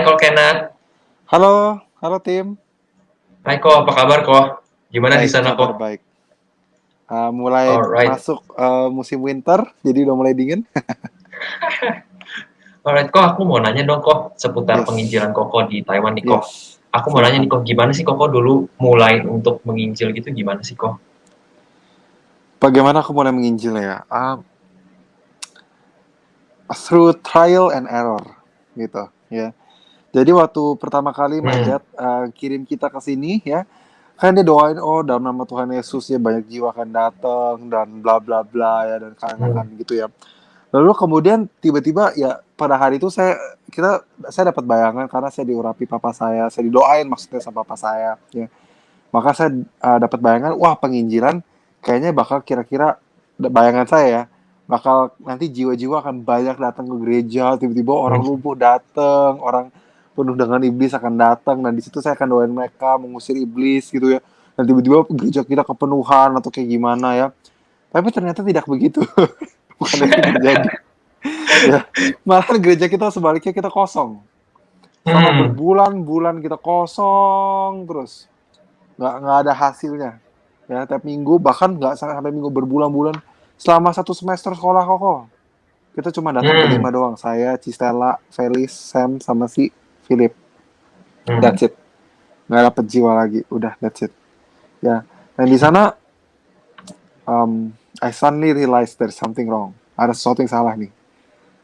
Hai Ko Kena, Halo, halo tim. hai Ko, apa kabar Ko? Gimana di Baik, sana Ko? kabar baik. Mulai Alright, masuk musim winter, jadi udah mulai dingin. alright Ko, aku mau nanya dong Ko, seputar Yes, penginjilan Koko di Taiwan nih Ko. yes. Aku mau nanya nih Silakan. Ko, gimana sih Koko dulu mulai untuk menginjil gitu, gimana sih Ko? Bagaimana aku mulai menginjil ya? Through trial and error, gitu. Ya. Jadi waktu pertama kali my Hmm, dad kirim kita ke sini, ya, kan dia doain, oh dalam nama Tuhan Yesus ya banyak jiwa akan datang dan bla bla bla ya dan kalian akan hmm, gitu ya. Lalu kemudian tiba-tiba ya pada hari itu saya dapat bayangan karena saya diurapi papa saya didoain maksudnya sama papa saya ya. Maka saya dapat bayangan, wah penginjilan kayaknya bakal kira-kira bayangan saya ya, bakal nanti jiwa-jiwa akan banyak datang ke gereja, tiba-tiba orang hmm, lumpuh datang, orang penuh dengan iblis akan datang dan di situ saya akan doain mereka mengusir iblis gitu ya. Dan tiba-tiba gereja kita kepenuhan atau kayak gimana ya. Tapi ternyata tidak begitu. Bukan itu yang terjadi. Ya, malah gereja kita sebaliknya kita kosong. Selama hmm, berbulan-bulan kita kosong terus, nggak ada hasilnya. Ya, tiap minggu bahkan nggak sampai minggu berbulan-bulan. Selama satu semester sekolah kok, kita cuma datang hmm, berlima doang. Saya, Cistella, Felis, Sam, sama si Philip. hmm, That's it. Nggak dapet jiwa lagi. Udah, that's it. Ya, dan di sana I suddenly realized there's something wrong. Ada sesuatu yang salah nih.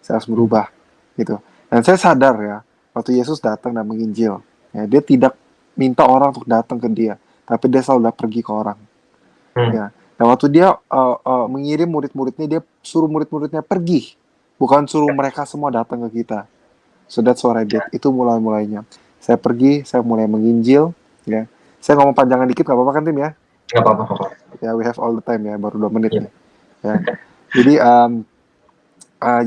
Saya harus hmm, berubah gitu. Dan saya sadar ya, waktu Yesus datang dan menginjil, ya, dia tidak minta orang untuk datang ke dia, tapi dia selalu pergi ke orang. hmm, Ya, dan waktu dia mengirim murid-muridnya, dia suruh murid-muridnya pergi, bukan suruh mereka semua datang ke kita. So that's what I did. Itu mulai-mulainya. Saya pergi, saya mulai menginjil. Ya, saya ngomong panjangan dikit, nggak apa-apa kan tim ya? nggak apa-apa Koko. Ya, we have all the time ya, baru 2 menit Ya. nih. Ya, jadi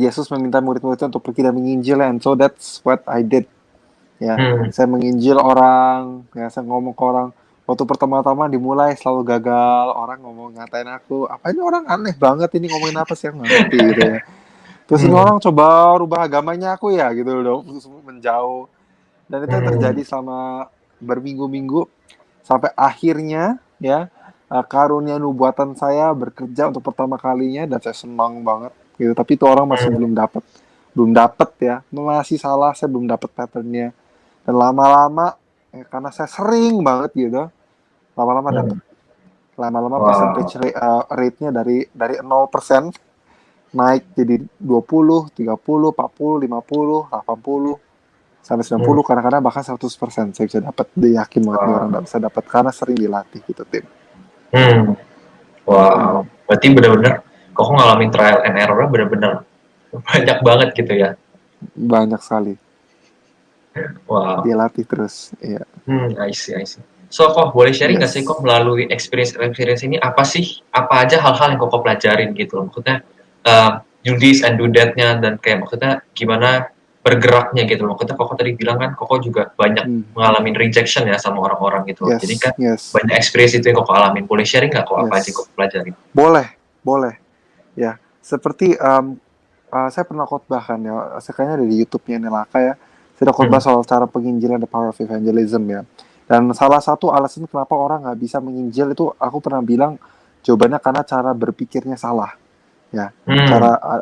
Yesus meminta murid-muridnya untuk pergi dan menginjil, and so that's what I did. Ya, Hmm, saya menginjil orang, ya saya ngomong ke orang. Waktu pertama-tama dimulai selalu gagal, orang ngomong ngatain aku, apa ini orang aneh banget ini ngomongin apa sih, aku nggak ngerti gitu ya. Terus ini hmm, orang coba rubah agamanya aku ya gitu loh, terus menjauh. Dan itu yang terjadi hmm, selama berminggu-minggu sampai akhirnya ya karunia nubuatan saya bekerja untuk pertama kalinya dan saya senang banget gitu. Tapi itu orang masih hmm, belum dapet ya, masih salah, saya belum dapet patternnya. Dan lama-lama karena saya sering banget gitu, lama-lama dapet. hmm. Lama-lama Wow. percentage rate-nya dari 0% naik jadi 20, 30, 40, 50, 80 sampai Hmm, 90, kadang-kadang bahkan 100% saya bisa dapat. Dia yakin banget nih orang wow. bisa dapat karena sering dilatih gitu tim. Hmm, wow. Berarti benar-benar Koko ngalamin trial and error benar-benar banyak banget gitu ya. Banyak sekali Wow. dia latih terus. Iya. I see, I see. So, kok boleh sharing nggak sih kok Yes. melalui experience ini apa sih, apa aja hal-hal yang kok pelajarin gitu loh? Maksudnya do this and do that-nya dan kayak maksudnya gimana bergeraknya gitu loh. Maksudnya kok tadi bilang kan kok juga banyak Hmm. mengalami rejection ya sama orang-orang gitu loh. Jadi Yes, kan yes, banyak experience itu yang kok alamin. Boleh sharing nggak kok apa aja kok yes. pelajarin? Boleh, boleh. Ya, seperti saya pernah khotbah kan ya, saya kayaknya ada di YouTube-nya Nelaka ya. Saya khotbah Hmm, soal cara penginjilan, the power of evangelism ya. Dan salah satu alasan kenapa orang nggak bisa menginjil itu, aku pernah bilang jawabannya karena cara berpikirnya salah. Ya, hmm,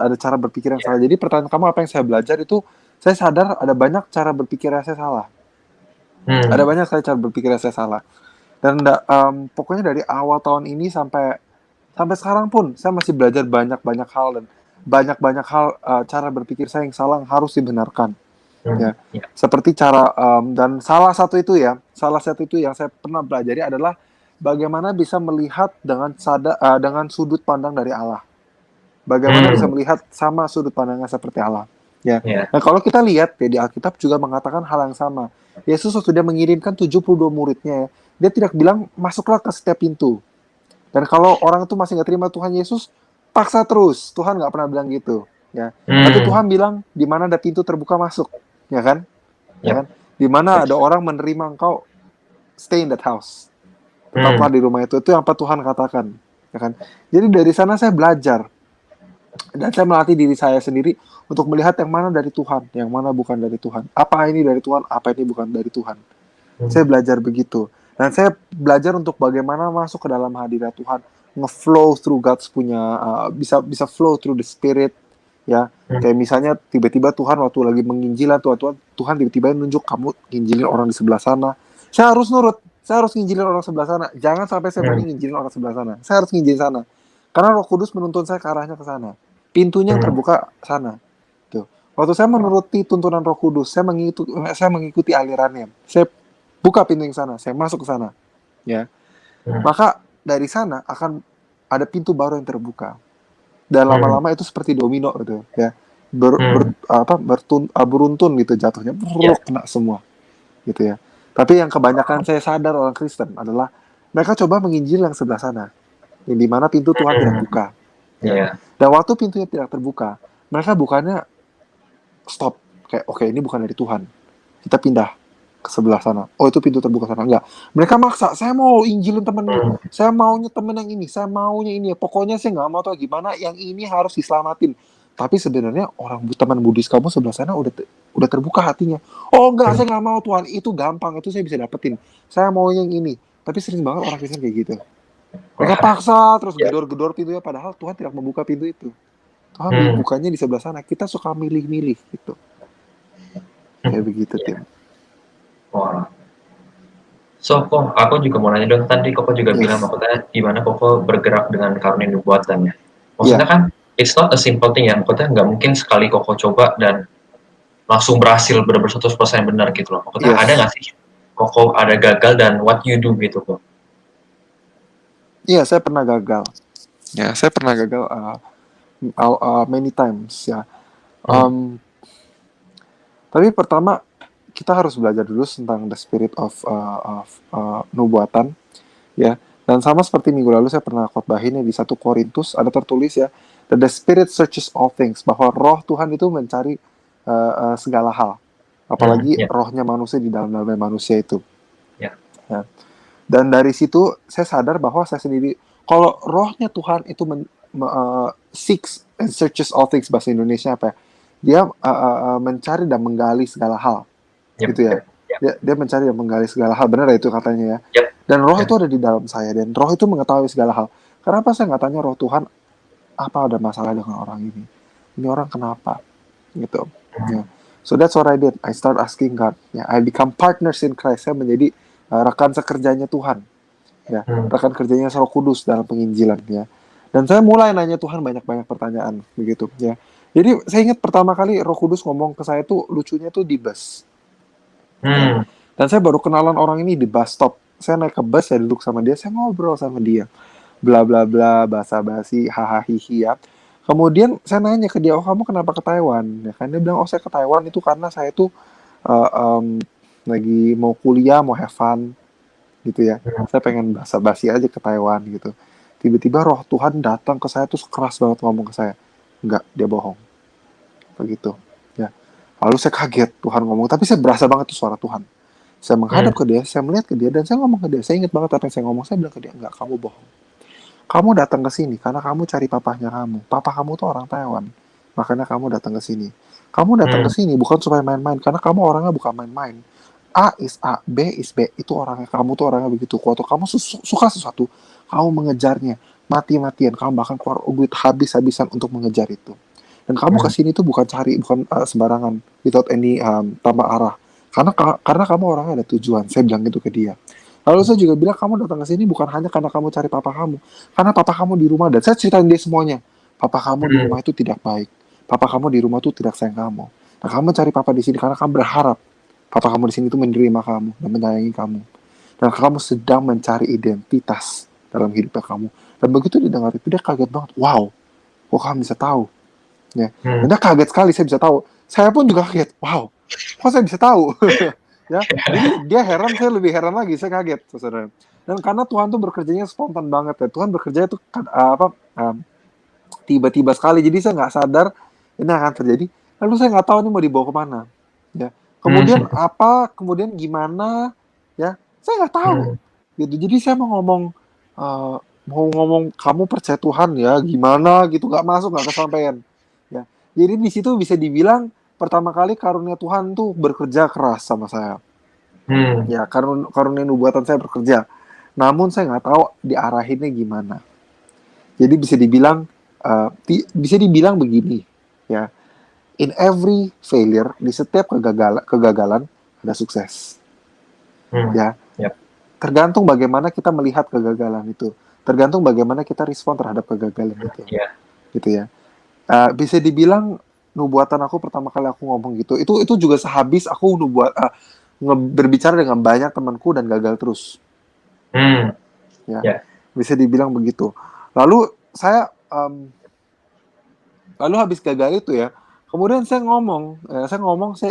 ada cara berpikir yang salah. ya, Jadi pertanyaan kamu apa yang saya belajar itu, saya sadar ada banyak cara berpikir yang saya salah. Ada hmm, banyak sekali cara berpikir yang saya salah. Dan pokoknya dari awal tahun ini sampai sampai sekarang pun saya masih belajar banyak-banyak hal dan banyak-banyak hal cara berpikir saya yang salah yang harus dibenarkan hmm, ya. ya, Seperti cara dan salah satu itu yang saya pernah pelajari adalah bagaimana bisa melihat dengan sudut pandang dari Allah. Bagaimana bisa hmm, melihat sama sudut pandangnya seperti Allah. Ya. ya, Nah, kalau kita lihat ya, di Alkitab juga mengatakan hal yang sama. Yesus waktu dia mengirimkan 72 muridnya, ya, dia tidak bilang masuklah ke setiap pintu. Dan kalau orang itu masih nggak terima Tuhan Yesus, paksa terus. Tuhan nggak pernah bilang gitu. Ya. Tapi hmm, Tuhan bilang di mana ada pintu terbuka masuk, ya kan? Ya ya, kan? Di mana ada betul. orang menerima engkau, stay in that house. Hmm, Tetaplah di rumah itu. Itu yang apa Tuhan katakan, ya kan? Jadi dari sana saya belajar Dan saya melatih diri saya sendiri untuk melihat yang mana dari Tuhan, yang mana bukan dari Tuhan. Apa ini dari Tuhan, apa ini bukan dari Tuhan. Saya Hmm. belajar begitu. Dan saya belajar untuk bagaimana masuk ke dalam hadirat Tuhan, nge-flow through God's punya, bisa bisa flow through the Spirit, ya. Hmm. Kayak misalnya tiba-tiba Tuhan waktu lagi menginjilan, Tuhan tiba-tiba nunjuk kamu nginjilin orang di sebelah sana. Saya harus nurut, saya harus nginjilin orang sebelah sana. Jangan sampai saya Hmm. maunya nginjilin orang sebelah sana. Saya harus nginjilin sana. Karena Roh Kudus menuntun saya ke arahnya ke sana. Pintunya yang Hmm. terbuka sana. Tuh. Waktu saya menuruti tuntunan Roh Kudus, saya mengikuti alirannya. Saya buka pintu yang sana, saya masuk ke sana, ya. Hmm. Maka dari sana akan ada pintu baru yang terbuka. Dan Hmm. lama-lama itu seperti domino gitu, ya. Hmm. Beruntun gitu jatuhnya, Ya. kena semua, gitu ya. Tapi yang kebanyakan saya sadar orang Kristen adalah mereka coba menginjil yang sebelah sana, yang dimana pintu Tuhan tidak Hmm. buka, ya. Ya. Dan waktu pintunya tidak terbuka, mereka bukannya stop, kayak oke, ini bukan dari Tuhan, kita pindah ke sebelah sana. Oh, itu pintu terbuka sana. Enggak. Mereka maksa, saya mau injilin temen ini. Hmm. Saya maunya temen yang ini. Saya maunya ini. Pokoknya saya nggak mau tahu gimana. Yang ini harus diselamatin. Tapi sebenarnya teman Buddhis kamu sebelah sana udah terbuka hatinya. Oh enggak, Hmm. saya nggak mau Tuhan. Itu gampang. Itu saya bisa dapetin. Saya mau yang ini. Tapi sering banget orang Kristen kayak gitu. Mereka Wah. paksa terus Ya. gedor-gedor pintunya. Padahal Tuhan tidak membuka pintu itu. Tuhan Hmm. bukanya di sebelah sana. Kita suka milih-milih gitu. Kayak begitu, Ya. Tim. Wah. So, kok aku juga mau nanya dong, tadi Koko juga bilang Yes. maksudnya gimana Koko bergerak dengan karunia nubuatan ya. Iya. Maksudnya kan it's not a simple thing ya, maksudnya nggak mungkin sekali Koko coba dan langsung berhasil benar-benar 100% benar gitu loh. Maksudnya ada Yes. nggak sih Koko ada gagal dan what you do gitu kok? Iya, saya pernah gagal. Ya, saya pernah gagal many times ya. Hmm. Tapi pertama kita harus belajar dulu tentang the spirit of nubuatan, ya. Dan sama seperti minggu lalu saya pernah khotbahin ya, di 1 Korintus ada tertulis ya, that the spirit searches all things, bahwa roh Tuhan itu mencari segala hal, Hmm. apalagi Ya. rohnya manusia di dalam manusia itu. Ya. Ya. Dan dari situ saya sadar bahwa saya sendiri, kalau rohnya Tuhan itu seeks and searches all things, bahasa Indonesia apa ya? Dia mencari dan menggali segala hal, Yep. gitu ya. Yep. Yep. Dia mencari dan menggali segala hal, benar ya itu katanya ya. Yep. Dan roh Yep. itu ada di dalam saya, dan roh itu mengetahui segala hal. Kenapa saya nggak tanya roh Tuhan, apa ada masalah dengan orang ini? Ini orang kenapa? Gitu. Hmm. Ya. So that's what I did. I start asking God. Ya, I become partners in Christ. Saya menjadi rekan sekerjanya Tuhan, ya, Hmm. rekan kerjanya Roh Kudus dalam penginjilan, ya. Dan saya mulai nanya Tuhan banyak-banyak pertanyaan begitu, ya. Jadi saya ingat pertama kali Roh Kudus ngomong ke saya tuh lucunya tuh di bus, ya. Hmm. Dan saya baru kenalan orang ini di bus stop. Saya naik ke bus, saya duduk sama dia, saya ngobrol sama dia, bla bla bla, basa-basi, hahaha, ya. Kemudian saya nanya ke dia, oh kamu kenapa ke Taiwan? Ya kan dia bilang, oh saya ke Taiwan itu karena saya tuh uh, um, lagi mau kuliah, mau have fun, gitu ya. Hmm. Saya pengen basa-basi aja ke Taiwan gitu. Tiba-tiba roh Tuhan datang ke saya tuh keras banget ngomong ke saya. Enggak, dia bohong. Begitu. Ya. Lalu saya kaget Tuhan ngomong, tapi saya berasa banget tuh suara Tuhan. Saya menghadap Hmm. ke dia, saya melihat ke dia, dan saya ngomong ke dia. Saya ingat banget apa yang saya ngomong. Saya bilang ke dia, enggak, kamu bohong. Kamu datang ke sini karena kamu cari papahnya kamu. Papa kamu tuh orang Taiwan. Makanya kamu datang ke sini. Kamu datang ke Hmm. sini bukan supaya main-main, karena kamu orangnya bukan main-main. A is A, B is B. Itu orangnya, kamu tuh orangnya begitu kuat. Kamu suka sesuatu, kamu mengejarnya mati-matian. Kamu bahkan keluar duit habis-habisan untuk mengejar itu. Dan kamu Hmm. kesini tuh bukan cari, bukan sembarangan, without any tambah arah. Karena kamu orangnya ada tujuan. Saya bilang gitu ke dia. Lalu saya juga bilang, kamu datang ke sini bukan hanya karena kamu cari papa kamu. Karena papa kamu di rumah, dan saya ceritain dia semuanya. Papa kamu di Hmm. rumah itu tidak baik. Papa kamu di rumah itu tidak sayang kamu. Nah, kamu cari papa di sini karena kamu berharap papa kamu di sini itu menerima kamu dan menyayangi kamu. Dan kamu sedang mencari identitas dalam hidupnya kamu. Dan begitu didengar itu, dia kaget banget. Wow, kok kamu bisa tahu? Ya. Dan Hmm. dia kaget sekali, saya bisa tahu. Saya pun juga kaget. Wow, kok saya bisa tahu? Ya, jadi dia heran, saya lebih heran lagi. Saya kaget, saudara. Dan karena Tuhan tuh bekerjanya spontan banget ya. Tuhan bekerja itu tiba-tiba sekali. Jadi saya nggak sadar ini akan terjadi. Lalu saya nggak tahu ini mau dibawa kemana. Ya. Kemudian Hmm. apa? Kemudian gimana? Ya, saya nggak tahu. Hmm. Gitu. Jadi saya mau ngomong, uh, mau ngomong kamu percaya Tuhan ya gimana gitu, nggak masuk, nggak kesampaian ya. Jadi di situ bisa dibilang pertama kali karunia Tuhan tuh bekerja keras sama saya Hmm. ya, karunia nubuatan saya bekerja, namun saya nggak tahu diarahinnya gimana. Jadi bisa dibilang begini ya, in every failure, di setiap kegagalan ada sukses Hmm. ya. Yep. Tergantung bagaimana kita melihat kegagalan itu, tergantung bagaimana kita respon terhadap kegagalan itu, Yeah. gitu ya. Bisa dibilang nubuatan aku pertama kali aku ngomong gitu, itu juga sehabis aku berbicara dengan banyak temanku dan gagal terus, Hmm. ya. Yeah. Bisa dibilang begitu. Lalu lalu habis gagal itu ya, kemudian saya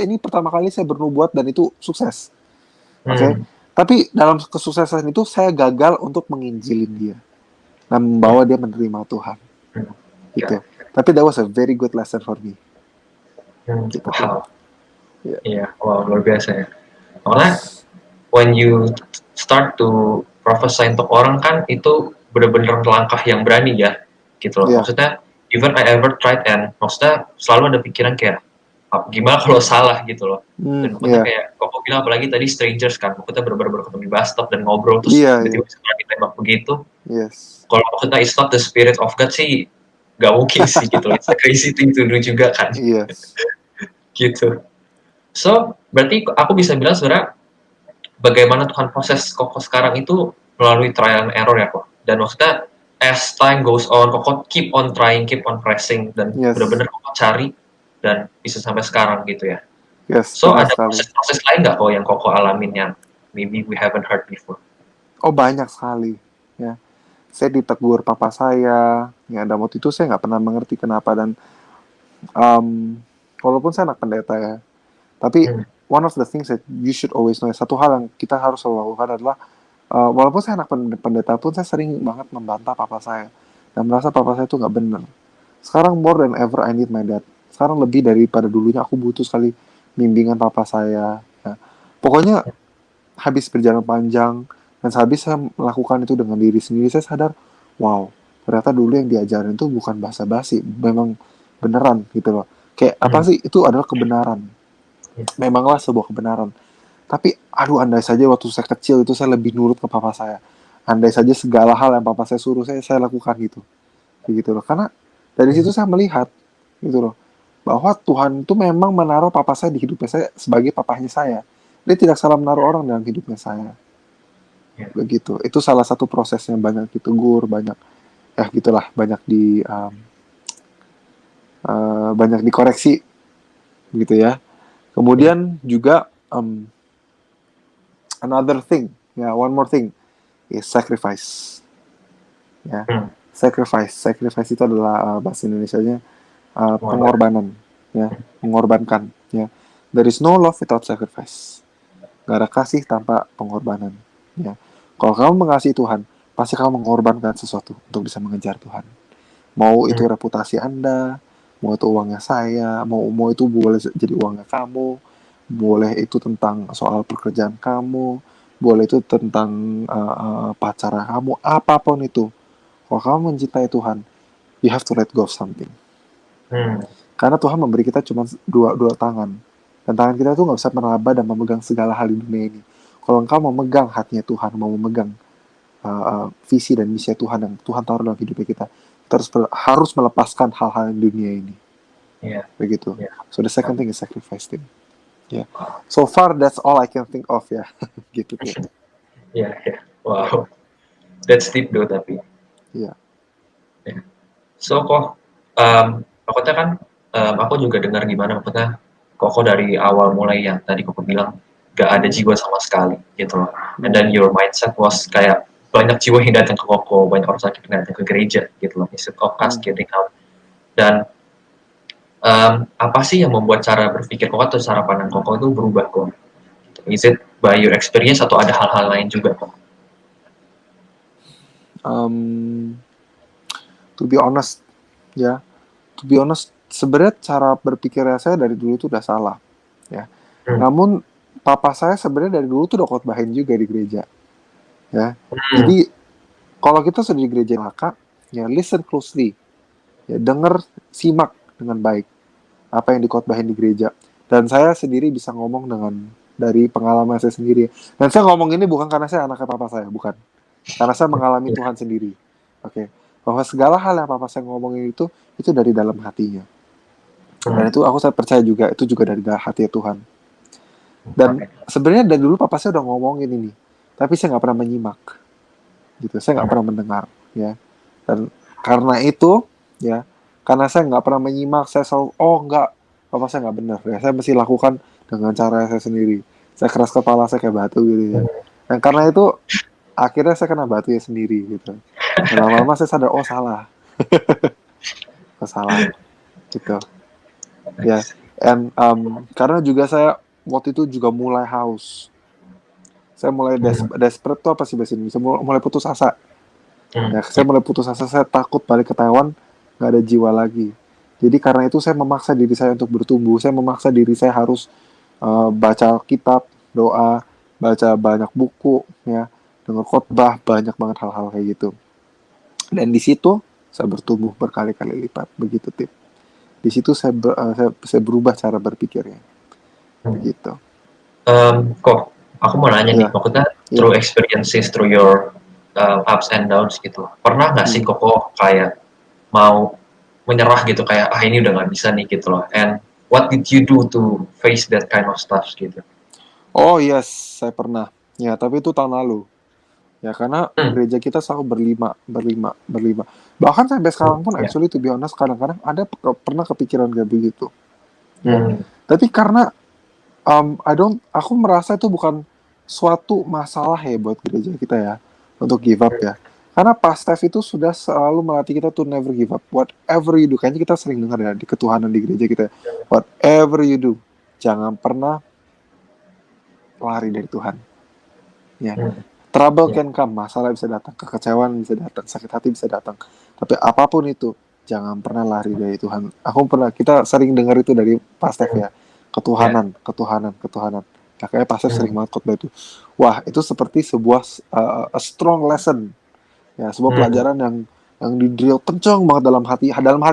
ini pertama kali saya bernubuat dan itu sukses, oke? Okay? Hmm. Tapi dalam kesuksesan itu saya gagal untuk menginjilin dia dan membawa dia menerima Tuhan, Hmm. Yeah. gitu. Tapi that was a very good lesson for me, Hmm. gitu tuh. Wow. Ya. Iya, wow, luar biasa ya. Karena when you start to prophesy untuk orang kan itu benar-benar langkah yang berani ya, gitu loh. Ya. Maksudnya, even I ever tried and maksudnya selalu ada pikiran kayak gimana kalau salah gitu loh. Dan maksudnya Ya. kayak kok bilang apalagi tadi strangers kan, maksudnya benar-benar ketemu di bus stop dan ngobrol terus Iya, iya. tiba-tiba bisa ditembak begitu. Yes. Kalau maksudnya it's not the spirit of God sih, gak mungkin sih gitu loh. It's a crazy thing to do juga kan, Yes. gitu. So, berarti aku bisa bilang sebenarnya bagaimana Tuhan proses Koko sekarang itu melalui trial and error ya kok. Dan maksudnya as time goes on, Koko keep on trying, keep on pressing, dan Yes. benar-benar Koko cari dan bisa sampai sekarang gitu ya. Yes, So benar ada sekali. proses-proses lain nggak kok yang Koko alamin yang maybe we haven't heard before? Oh, banyak sekali. Ya. Saya ditegur papa saya. Ya, dan waktu itu saya nggak pernah mengerti kenapa. Dan walaupun saya anak pendeta ya, tapi Hmm. one of the things that you should always know, satu hal yang kita harus selalu lakukan adalah, walaupun saya anak pendeta pun, saya sering banget membantah papa saya. Dan merasa papa saya itu nggak benar. Sekarang more than ever I need my dad. Sekarang lebih daripada dulunya aku butuh sekali bimbingan papa saya. Ya. Pokoknya habis berjalan panjang dan habis saya melakukan itu dengan diri sendiri, saya sadar, wow, ternyata dulu yang diajarin itu bukan basa-basi, memang beneran gitu loh. Kayak apa Hmm. sih, itu adalah kebenaran. Memanglah sebuah kebenaran. Tapi aduh, andai saja waktu saya kecil itu saya lebih nurut ke papa saya. Andai saja segala hal yang papa saya suruh saya lakukan gitu. Begitu loh. Karena dari situ saya melihat gitu loh, bahwa Tuhan itu memang menaruh papa saya di hidupnya saya sebagai papahnya saya. Dia tidak salah menaruh orang dalam hidupnya saya. Yeah. Begitu. Itu salah satu prosesnya, banyak ditegur, banyak ya gitulah, banyak dikoreksi gitu ya. Kemudian juga another thing, ya, one more thing is sacrifice. Ya, Hmm. sacrifice itu adalah bahasa Indonesianya Pengorbanan. pengorbanan, ya, mengorbankan. Ya, there is no love without sacrifice. Gak ada kasih tanpa pengorbanan. Ya, kalau kamu mengasihi Tuhan, pasti kamu mengorbankan sesuatu untuk bisa mengejar Tuhan. Mau itu Hmm. reputasi Anda, mau itu uangnya saya, mau itu boleh jadi uangnya kamu, boleh itu tentang soal pekerjaan kamu, boleh itu tentang pacar kamu, apapun itu. Kalau kamu mencintai Tuhan, you have to let go of something. Hmm. Karena Tuhan memberi kita cuma dua tangan. Dan tangan kita tuh nggak bisa meraba dan memegang segala hal di dunia ini. Kalau engkau memegang hatinya Tuhan, mau memegang visi dan misi Tuhan yang Tuhan taruh dalam hidupnya kita harus melepaskan hal-hal di dunia ini. Yeah. Begitu. Yeah. So the second thing is sacrifice thing. Yeah. So far that's all I can think of ya. Gitu tuh. Yeah. Yeah. Wow. That's deep though tapi. Iya. Yeah. So kok, maksudnya kan aku juga dengar gimana maksudnya Koko dari awal mulai yang tadi Koko bilang gak ada jiwa sama sekali gitu loh. And then your mindset was kayak banyak jiwa yang datang ke Koko, banyak orang sakit yang datang ke gereja gitu loh, instead of us getting out. Dan apa sih yang membuat cara berpikir Koko atau cara pandang Koko itu berubah kok? Is it by your experience atau ada hal-hal lain juga kok? To be honest, ya, sebenarnya cara berpikirnya saya dari dulu itu udah salah, ya. Namun papa saya sebenarnya dari dulu tuh udah khotbahin juga di gereja, ya. Jadi kalau kita sudah di gereja Laka, ya listen closely, ya dengar, simak dengan baik apa yang dikotbahin di gereja. Dan saya sendiri bisa ngomong dengan dari pengalaman saya sendiri. Dan saya ngomong ini bukan karena saya anaknya papa saya, bukan. Karena saya mengalami Tuhan sendiri. Oke. Bahwa segala hal yang papa saya ngomongin itu dari dalam hatinya. Dan itu saya percaya juga, itu juga dari hati Tuhan. Dan Oke. sebenarnya dari dulu papa saya udah ngomongin ini. Tapi saya nggak pernah menyimak. Gitu. Saya nggak pernah mendengar. Ya. Dan karena itu, ya, karena saya nggak pernah menyimak, saya selalu, oh enggak, papa saya nggak benar. Ya, saya mesti lakukan dengan cara saya sendiri. Saya keras kepala, saya kayak batu gitu ya. Dan karena itu, akhirnya saya kena batu ya sendiri gitu. Dan lama-lama saya sadar, oh salah, oh salah, gitu. Ya, and karena juga saya waktu itu juga mulai haus. Saya mulai desperate tuh apa sih bahasa Indonesia? Mulai putus asa. Ya, saya mulai putus asa, saya takut balik ke Taiwan, nggak ada jiwa lagi. Jadi karena itu saya memaksa diri saya untuk bertumbuh, saya memaksa diri saya harus baca kitab, doa, baca banyak buku, ya, dengar khotbah, banyak banget hal-hal kayak gitu. Dan di situ saya bertumbuh berkali-kali lipat, begitu Tip. Di situ saya berubah cara berpikirnya, begitu. Kok aku mau nanya nih, Ya, maksudnya ya. through experiences, through your ups and downs gitu, pernah nggak sih Hmm. Koko kayak mau menyerah gitu, kayak ini udah nggak bisa nih gitu loh, and what did you do to face that kind of stuff gitu? Oh yes, saya pernah. Ya, tapi itu tahun lalu. Ya, karena gereja kita selalu berlima. Bahkan sampai sekarang pun, Ya. actually to be honest, kadang-kadang ada pernah kepikiran kayak begitu. Ya, Hmm. tapi karena aku merasa itu bukan suatu masalah ya buat gereja kita ya, untuk give up ya. Karena Pastef itu sudah selalu melatih kita to never give up. Whatever you do, kayaknya kita sering dengar ya di ketuhanan di gereja kita. Whatever you do, jangan pernah lari dari Tuhan. Ya, Hmm. trouble Ya. can come, masalah bisa datang, kekecewaan bisa datang, sakit hati bisa datang. Tapi apapun itu, jangan pernah lari dari Tuhan. Kita sering dengar itu dari Pastef ya. Ya. Ketuhanan. Nah, kayak Pastef sering Hmm. banget khotbah itu. Wah, itu seperti sebuah a strong lesson. Ya, sebuah Hmm. pelajaran yang di drill kencang banget dalam hati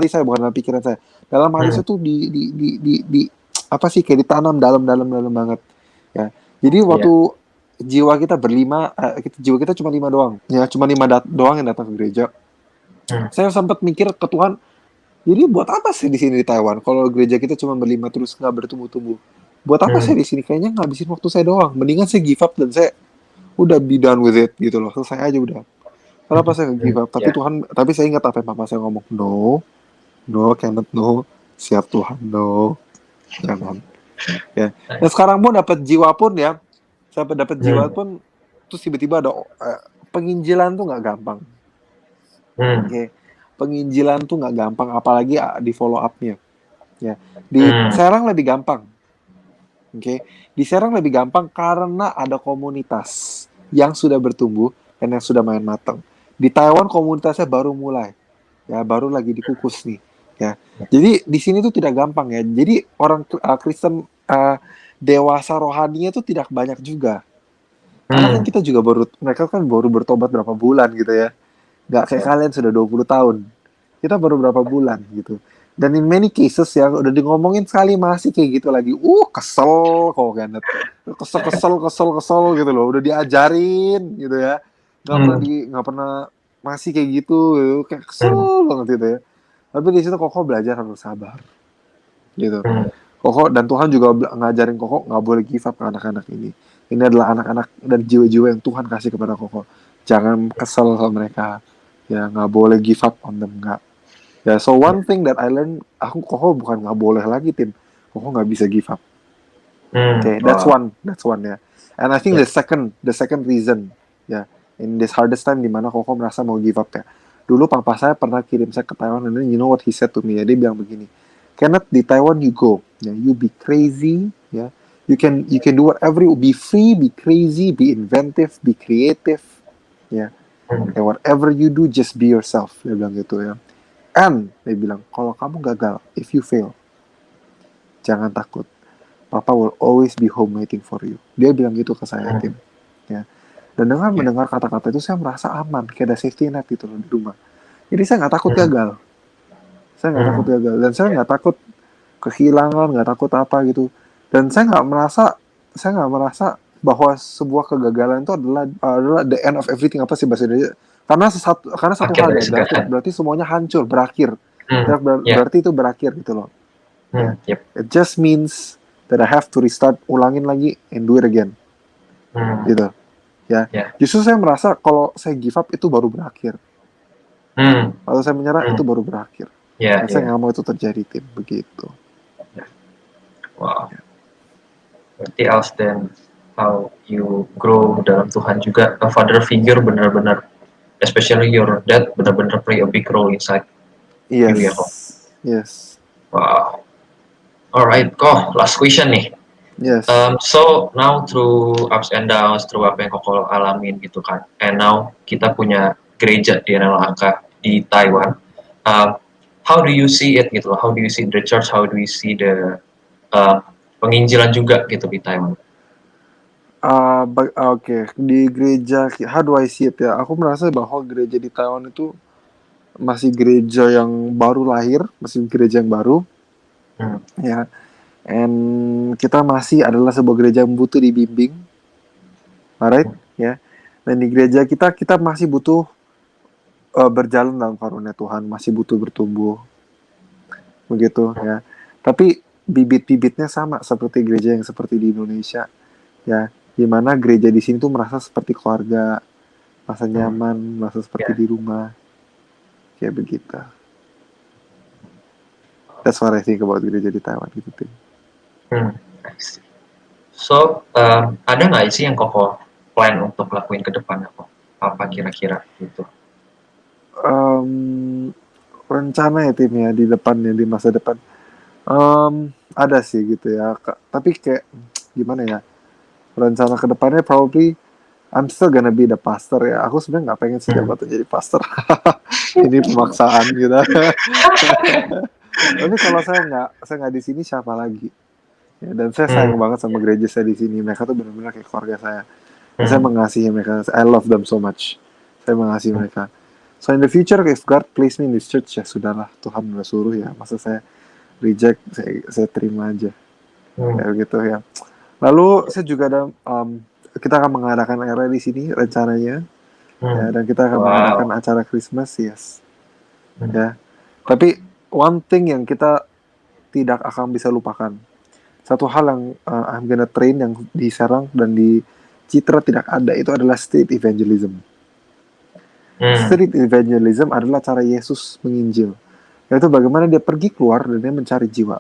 saya, bukan dalam pikiran saya. Dalam hati Hmm. saya tuh di apa sih, kayak ditanam dalam banget. Ya. Jadi waktu Ya. jiwa kita berlima, jiwa kita cuma 5 doang. Ya, cuma 5 doang yang datang ke gereja. Hmm. Saya sempat mikir ke Tuhan, jadi buat apa sih di sini di Taiwan? Kalau gereja kita cuma berlima terus nggak bertumbuh-tumbuh. Buat apa Hmm. saya di sini? Kayaknya ngabisin waktu saya doang. Mendingan saya give up dan saya udah be done with it gitu loh. Selesai aja udah. Kenapa saya nggak give up? Ya. Tapi saya ingat apa yang mama saya ngomong. No, no, Kenneth, no. Siap Tuhan, no. Jangan. Ya. Dan sekarang pun dapat jiwa pun ya. Sampai dapat jiwa Hmm. pun, terus tiba-tiba ada penginjilan tuh nggak gampang. Hmm. Oke, penginjilan tuh nggak gampang, apalagi di follow up-nya. Ya, di Hmm. Serang lebih gampang. Oke, di Serang lebih gampang karena ada komunitas yang sudah bertumbuh dan yang sudah main matang. Di Taiwan komunitasnya baru mulai, ya baru lagi dikukus nih. Ya, jadi di sini tuh tidak gampang ya. Jadi orang Kristen dewasa rohaninya tuh tidak banyak juga. Karena kan Hmm. mereka kan baru bertobat berapa bulan gitu ya. Nggak kayak kalian sudah 20 tahun. Kita baru berapa bulan gitu. Dan in many cases ya udah di ngomongin sekali masih kayak gitu lagi. Kesel kok Kenneth. Kesel gitu loh. Udah diajarin gitu ya. Hmm. Nggak pernah masih kayak gitu, gitu. Kayak kesel Hmm. banget gitu ya. Tapi di situ Koko belajar harus sabar gitu. Hmm. Koko dan Tuhan juga ngajarin Koko nggak boleh give up ke anak-anak ini. Ini adalah anak-anak dan jiwa-jiwa yang Tuhan kasih kepada Koko. Jangan kesel sama mereka. Ya nggak boleh give up on them, nggak. Ya, so one thing that I learned, Koko bukan nggak boleh lagi Tim. Koko nggak bisa give up. Hmm. Okay, Wow. that's one ya. And I think Ya. the second reason ya, in this hardest time dimana Koko merasa mau give up ya. Dulu papa saya pernah kirim saya ke Taiwan, and then you know what he said to me ya, dia bilang begini, Kenneth, di Taiwan you go, ya, you be crazy, ya, you can do whatever, you be free, be crazy, be inventive, be creative, ya, Hmm. and whatever you do just be yourself, dia bilang gitu ya. And dia bilang kalau kamu gagal, if you fail, jangan takut, Papa will always be home waiting for you. Dia bilang gitu ke saya, Hmm. Tim. Ya. Dan dengan Ya. mendengar kata-kata itu saya merasa aman, kayak ada safety net gitu loh di rumah. Jadi saya nggak takut Hmm. gagal, saya nggak takut Hmm. gagal, dan saya Ya. nggak takut kehilangan, nggak takut apa gitu. Dan saya nggak merasa bahwa sebuah kegagalan itu adalah the end of everything, apa sih bahasa Indonesia? Karena satu Akhir hal dari ya, segala. berarti semuanya hancur, berakhir. Hmm. Ya. Berarti itu berakhir gitu loh. Ya, Yep. it just means that I have to restart, ulangin lagi and do it again, Hmm. gitu. Ya, Ya. justru saya merasa kalau saya give up itu baru berakhir. Hmm. Kalau saya menyerah itu Hmm. baru berakhir. Ya. Dan saya Ya. nggak mau itu terjadi, tim, begitu. Ya. Wow. Berarti else then how you grow dalam Tuhan juga, a father figure benar-benar, especially your dad, benar-benar play a big role inside you ya kok. Yes, yes, Wow. Alright, kok last question nih. yes. So now through ups and downs, through apa yang koko alamin gitu kan, and now kita punya gereja di NLAK di Taiwan. Um, how do you see it gitu loh? How do you see the church? How do you see the penginjilan juga gitu di Taiwan? Oke, di gereja, how do I see it ya? Aku merasa bahwa gereja di Taiwan itu masih gereja yang baru lahir, masih gereja yang baru, Hmm. ya. And kita masih adalah sebuah gereja yang butuh dibimbing, alright, ya. Dan di gereja kita masih butuh berjalan dalam karunia Tuhan, masih butuh bertumbuh, begitu ya. Tapi bibit-bibitnya sama seperti gereja yang seperti di Indonesia, ya. Di mana gereja di sini tuh merasa seperti keluarga, merasa Hmm. nyaman, merasa seperti Yeah. di rumah, kayak begitu. That's what I think about gereja di Taiwan gitu, Tim. I see. So, ada nggak sih yang koko plan untuk lakuin ke depan kok? Apa kira-kira gitu? Rencana ya, Tim, ya di depannya, di masa depan. Ada sih gitu ya. Tapi kayak gimana ya? Rencana ke depannya probably I'm still gonna be the pastor ya. Aku sebenarnya nggak pengen sih Hmm. jabatan jadi pastor. Ini pemaksaan gitu. Tapi kalau saya nggak di sini, siapa lagi? Ya, dan saya sayang banget sama gereja saya di sini. Mereka tuh benar-benar kayak keluarga saya. Dan saya Hmm. mengasihi mereka. I love them so much. Saya mengasihi mereka. So in the future, if God place me in this church, ya sudahlah. Tuhan udah suruh ya. Masa saya reject, saya terima aja. Hmm. Kayak gitu ya. Lalu saya juga ada, kita akan mengadakan era di sini rencananya. Ya, Hmm. dan kita akan mengadakan Wow. acara Christmas, yes. Hmm. Ya. Tapi one thing yang kita tidak akan bisa lupakan, satu hal yang I'm gonna train yang di Serang dan di Citra tidak ada, itu adalah street evangelism. Hmm. Street evangelism adalah cara Yesus menginjil. Yaitu bagaimana dia pergi keluar dan dia mencari jiwa.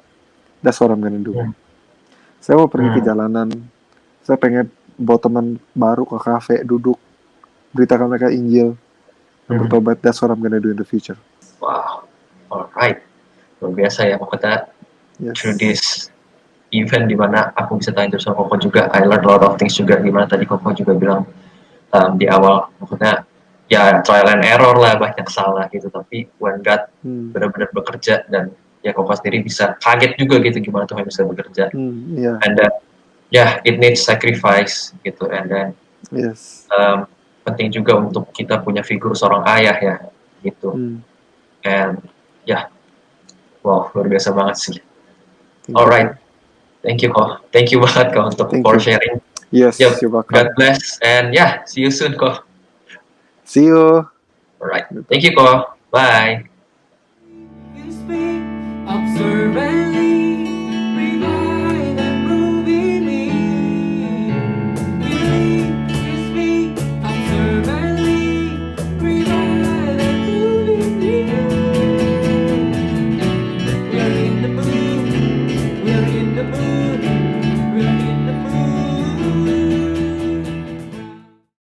That's what I'm gonna do. Hmm. Saya mau pergi ke Hmm. jalanan. Saya pengen bawa teman baru ke kafe, duduk, beritakan mereka Injil, dan Hmm. bertobat. That's what I'm gonna do in the future. Wow. Alright. Luar biasa ya pokoknya through Yes. this event dimana aku bisa tanya terus sama Koko juga. I learned a lot of things juga, dimana tadi Koko juga bilang di awal maksudnya ya trial and error lah, banyak salah gitu, tapi when God benar-benar bekerja, dan ya Koko sendiri bisa kaget juga gitu gimana Tuhan bisa bekerja, Yeah. and then it needs sacrifice gitu, and then Yes. penting juga untuk kita punya figur seorang ayah ya gitu, and wow, luar biasa banget sih. Alright, thank you banget kok untuk for sharing. Yes, Yep, you're welcome. God bless, and see you soon kok. See you. Alright, thank you kok. Bye.